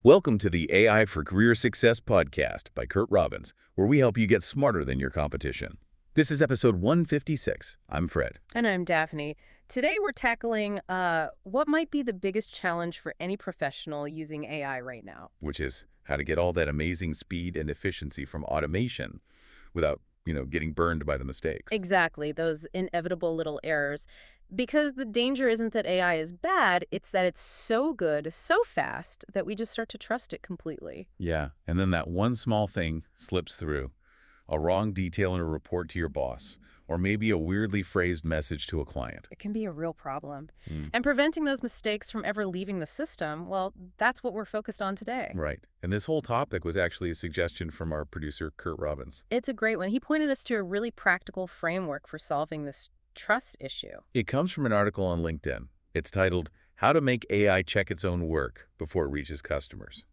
Welcome to the AI for Career Success podcast by Curt Robbins, where we help you get smarter than your competition. This is episode 156. I'm Fred. And I'm Daphne. Today we're tackling what might be the biggest challenge for any professional using AI right now. Which is how to get all that amazing speed and efficiency from automation without, getting burned by the mistakes. Exactly, those inevitable little errors. Because the danger isn't that AI is bad, it's that it's so good, so fast, that we just start to trust it completely. Yeah, and then that one small thing slips through. A wrong detail in a report to your boss, or maybe a weirdly phrased message to a client. It can be a real problem. And preventing those mistakes from ever leaving the system, well, that's what we're focused on today. Right. And this whole topic was actually a suggestion from our producer, Curt Robbins. It's a great one. He pointed us to a really practical framework for solving this trust issue. It comes from an article on LinkedIn. It's titled, How to Make AI Check Its Own Work Before It Reaches Customers.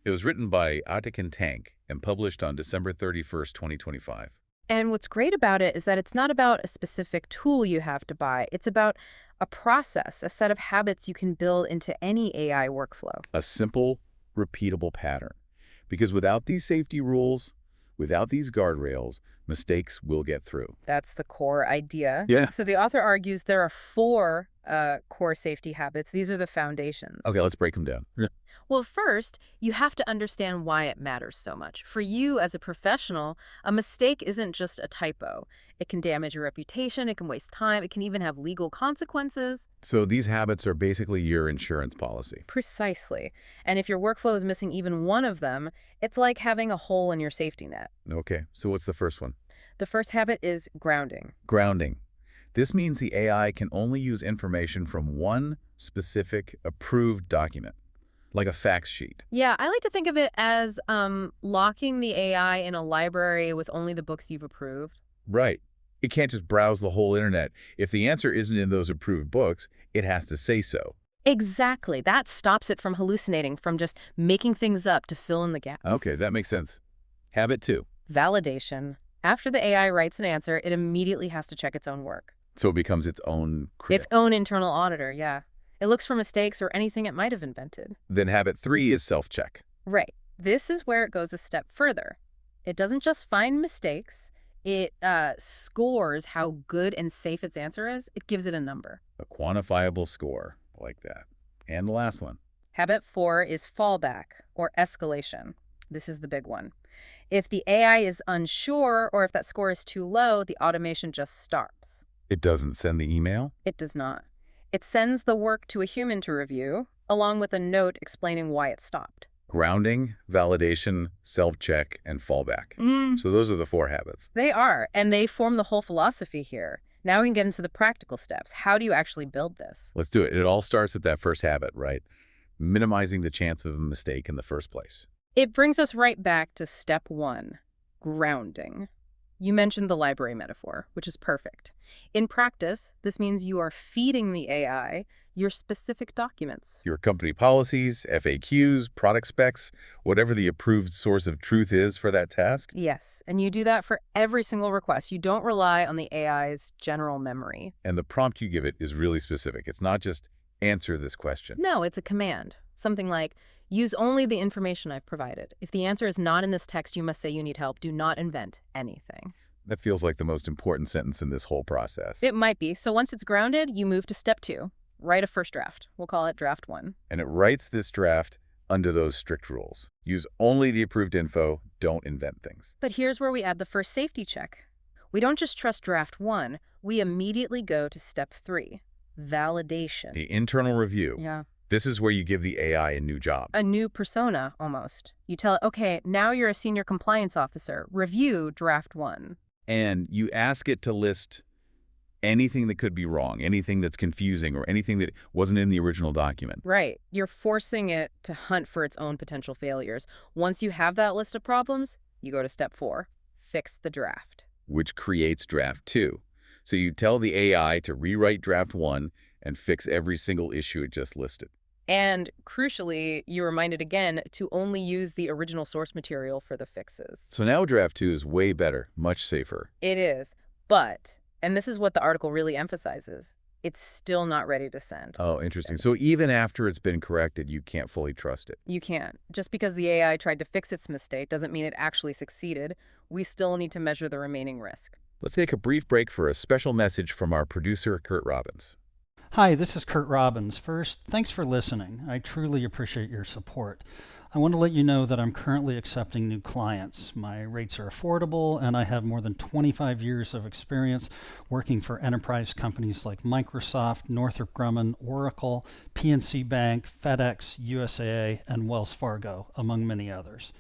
It was written by Aytekin and published on December 31st, 2025. And what's great about it is that it's not about a specific tool you have to buy. It's about a process, a set of habits you can build into any AI workflow. A simple, repeatable pattern. Because without these safety rules, without these guardrails, mistakes will get through. That's the core idea. Yeah. So the author argues there are four core safety habits. These are the foundations. Okay, let's break them down. Yeah. Well, first, you have to understand why it matters so much. For you as a professional, a mistake isn't just a typo. It can damage your reputation, it can waste time, it can even have legal consequences. So these habits are basically your insurance policy. Precisely. And if your workflow is missing even one of them, it's like having a hole in your safety net. Okay, so what's the first one? The first habit is grounding. Grounding. This means the AI can only use information from one specific approved document, like a fact sheet. Yeah, I like to think of it as locking the AI in a library with only the books you've approved. Right. It can't just browse the whole internet. If the answer isn't in those approved books, it has to say so. Exactly. That stops it from hallucinating, from just making things up to fill in the gaps. Okay, that makes sense. Habit 2. Validation. After the AI writes an answer, it immediately has to check its own work. So it becomes its own critic. Its own internal auditor, yeah. It looks for mistakes or anything it might have invented. Then habit 3 is self-check. Right. This is where it goes a step further. It doesn't just find mistakes. It scores how good and safe its answer is. It gives it a number. A quantifiable score. I like that. And the last one. Habit 4 is fallback, or escalation. This is the big one. If the AI is unsure, or if that score is too low, the automation just stops. It doesn't send the email? It does not. It sends the work to a human to review, along with a note explaining why it stopped. Grounding, validation, self-check, and fallback. So those are the 4 habits. They are, and they form the whole philosophy here. Now we can get into the practical steps. How do you actually build this? Let's do it. It all starts with that first habit, right? Minimizing the chance of a mistake in the first place. It brings us right back to step 1, grounding. You mentioned the library metaphor, which is perfect. In practice, this means you are feeding the AI your specific documents. Your company policies, FAQs, product specs, whatever the approved source of truth is for that task. Yes, and you do that for every single request. You don't rely on the AI's general memory. And the prompt you give it is really specific. It's not just answer this question. No, it's a command. Something like, use only the information I've provided. If the answer is not in this text, you must say you need help. Do not invent anything. That feels like the most important sentence in this whole process. It might be. So once it's grounded, you move to step 2. Write a first draft. We'll call it draft 1. And it writes this draft under those strict rules. Use only the approved info. Don't invent things. But here's where we add the first safety check. We don't just trust draft 1. We immediately go to step 3, validation. The internal review. Yeah. This is where you give the AI a new job. A new persona, almost. You tell it, okay, now you're a senior compliance officer. Review draft 1. And you ask it to list anything that could be wrong, anything that's confusing, or anything that wasn't in the original document. Right. You're forcing it to hunt for its own potential failures. Once you have that list of problems, you go to step 4, fix the draft. Which creates draft 2. So you tell the AI to rewrite draft 1 and fix every single issue it just listed. And crucially, you remind it again to only use the original source material for the fixes. So now draft 2 is way better, much safer. It is. But, and this is what the article really emphasizes, It's still not ready to send. Oh, interesting. So even after it's been corrected, you can't fully trust it. You can't. Just because the AI tried to fix its mistake doesn't mean it actually succeeded. We still need to measure the remaining risk. Let's take a brief break for a special message from our producer, Curt Robbins. Hi, this is Curt Robbins. First, thanks for listening. I truly appreciate your support. I want to let you know that I'm currently accepting new clients. My rates are affordable, and I have more than 25 years of experience working for enterprise companies like Microsoft, Northrop Grumman, Oracle, PNC Bank, FedEx, USAA, and Wells Fargo, among many others.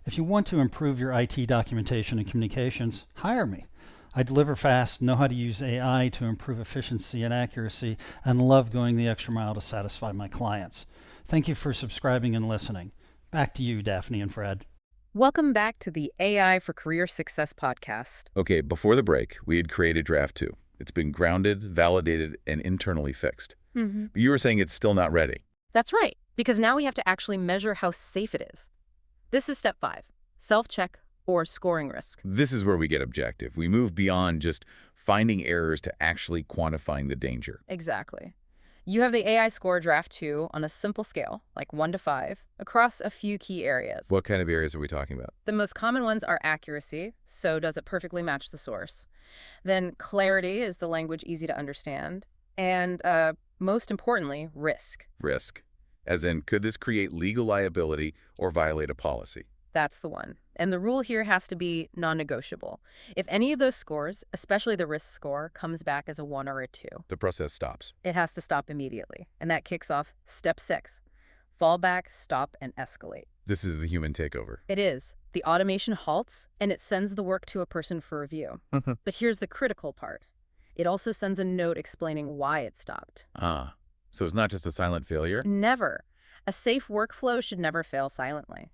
If you want to improve your IT documentation and communications, hire me. I deliver fast, know how to use AI to improve efficiency and accuracy, and love going the extra mile to satisfy my clients. Thank you for subscribing and listening. Back to you, Daphne and Fred. Welcome back to the AI for Career Success podcast. Okay, before the break, we had created Draft 2. It's been grounded, validated, and internally fixed. But you were saying it's still not ready. That's right, because now we have to actually measure how safe it is. This is step 5, self-check or scoring risk. This is where we get objective. We move beyond just finding errors to actually quantifying the danger. Exactly. You have the AI score Draft 2 on a simple scale, like 1 to 5, across a few key areas. What kind of areas are we talking about? The most common ones are accuracy, so does it perfectly match the source? Then clarity, is the language easy to understand? And most importantly, risk. Risk. As in, could this create legal liability or violate a policy? That's the one. And the rule here has to be non-negotiable. If any of those scores, especially the risk score, comes back as a 1 or a 2, The process stops. it has to stop immediately. And that kicks off step 6, fallback, stop, and escalate. This is the human takeover. It is. The automation halts, and it sends the work to a person for review. But here's the critical part. It also sends a note explaining why it stopped. So it's not just a silent failure? Never. A safe workflow should never fail silently.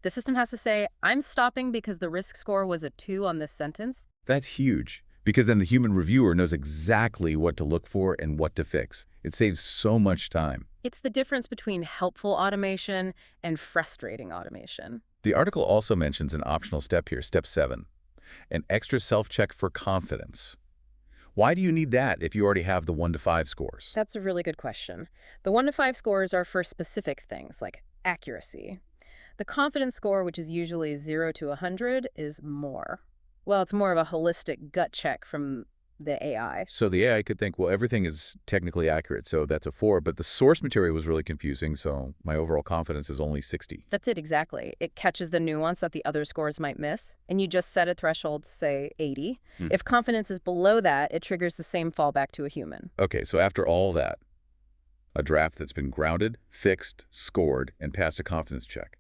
The system has to say, I'm stopping because the risk score was a 2 on this sentence. That's huge, because then the human reviewer knows exactly what to look for and what to fix. It saves so much time. It's the difference between helpful automation and frustrating automation. The article also mentions an optional step here, step 7, an extra self-check for confidence. Why do you need that if you already have the 1 to 5 scores? That's a really good question. The 1 to 5 scores are for specific things like accuracy. The confidence score, which is usually 0 to 100, is more. Well, it's more of a holistic gut check from the AI. So the AI could think, well, everything is technically accurate, so that's a 4, but the source material was really confusing, so my overall confidence is only 60. That's it, exactly. It catches the nuance that the other scores might miss, and you just set a threshold, say 80. If confidence is below that, it triggers the same fallback to a human. Okay, so after all that, a draft that's been grounded, fixed, scored, and passed a confidence check.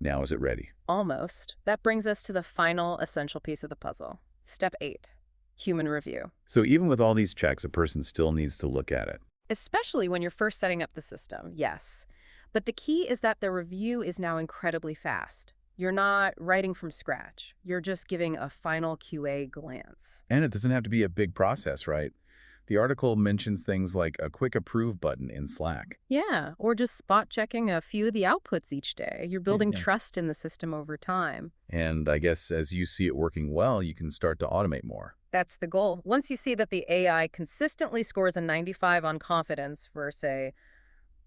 Now is it ready? Almost. That brings us to the final essential piece of the puzzle. Step 8, human review. So even with all these checks, a person still needs to look at it. Especially when you're first setting up the system, yes. But the key is that the review is now incredibly fast. You're not writing from scratch. You're just giving a final QA glance. And it doesn't have to be a big process, right? The article mentions things like a quick approve button in Slack. Yeah, or just spot checking a few of the outputs each day. You're building trust in the system over time. And I guess as you see it working well, you can start to automate more. That's the goal. Once you see that the AI consistently scores a 95 on confidence for, say,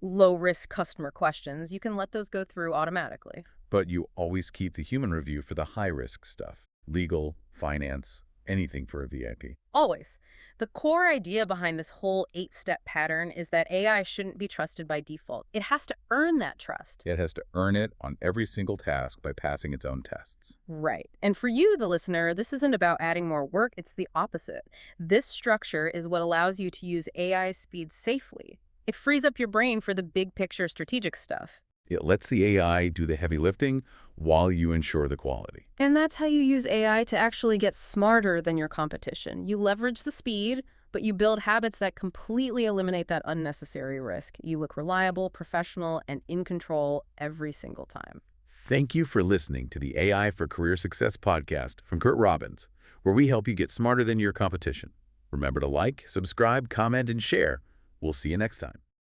low-risk customer questions, you can let those go through automatically. But you always keep the human review for the high-risk stuff. Legal, finance, anything for a VIP. Always. The core idea behind this whole 8-step pattern is that AI shouldn't be trusted by default. It has to earn that trust. It has to earn it on every single task by passing its own tests. Right. And for you, the listener, this isn't about adding more work. It's the opposite. This structure is what allows you to use AI speed safely. It frees up your brain for the big picture strategic stuff. It lets the AI do the heavy lifting while you ensure the quality. And that's how you use AI to actually get smarter than your competition. You leverage the speed, but you build habits that completely eliminate that unnecessary risk. You look reliable, professional, and in control every single time. Thank you for listening to the AI for Career Success podcast from Curt Robbins, where we help you get smarter than your competition. Remember to like, subscribe, comment, and share. We'll see you next time.